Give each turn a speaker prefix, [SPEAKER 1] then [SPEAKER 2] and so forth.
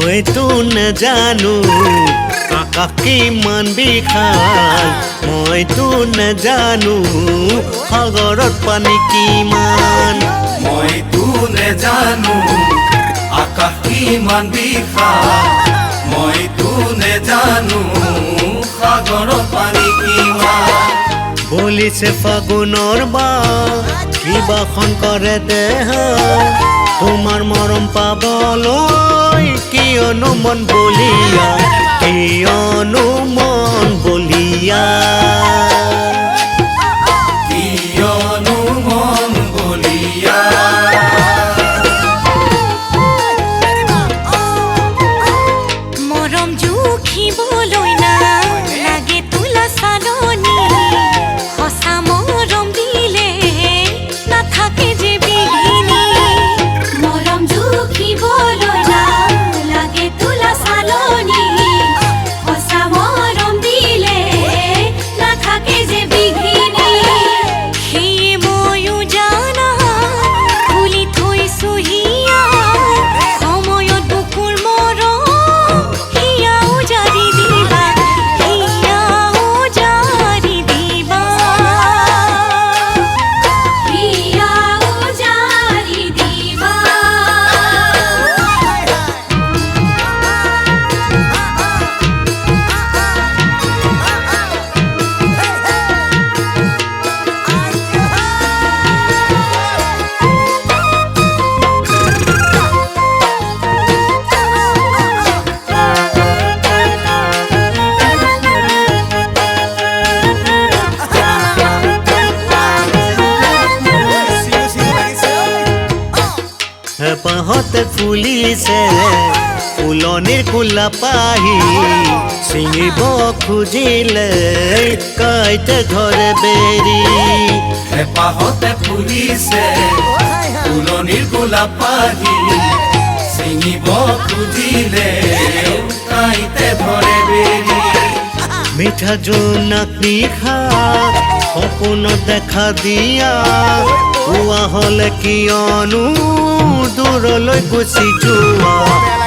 [SPEAKER 1] মইতো নাজানো আকাশ কিমান বিশাল মইতো নাজানো সাগৰত পানী কিমান
[SPEAKER 2] মইতো নাজানো আকাশ কিমান বিশাল মইতো নাজানো সাগৰত পানী কিমান
[SPEAKER 1] বলিছে ফাগুনৰ বা কিবাখন কৰে দেহ তোমাৰ মৰম পাবলৈ কিয়নো মন বলিয়া কিয়নো মন বলিয়া
[SPEAKER 2] কিয়নো মন বলিয়া
[SPEAKER 3] মৰম জুখিবলৈ নালাগে তোলা চালনি সঁচা মৰম দিলে নাথাকে যে বিঘিনি মৰম জুখিবলৈ নালাগে তোলা চালনি সঁচা মৰম দিলে নাথাকে যে বিঘিনি সেয়ে ময়ো জানা খুলি থৈছো হিয়া সময়ত বুকুৰ মৰম হিয়াও জাৰি দিবা হিয়াও জাৰি দিবা হিয়াও জাৰি দিবা
[SPEAKER 1] হেঁপাহতে ফুলিছে ফুলনিৰ কোলাপাহি ছিঙিব খুজিলে কাইতে ধৰে বেৰি
[SPEAKER 2] হেঁপাহতে ফুলিছে ফুলনিৰ গোলাপাহি ছিঙিব খুজিলে কাইতে ধৰে বেৰি
[SPEAKER 1] মিঠা জোনাক নিশা সপোনত দেখা দিয়া হোৱা হ'লে কিয়নো দূৰলৈ গুচি যোৱা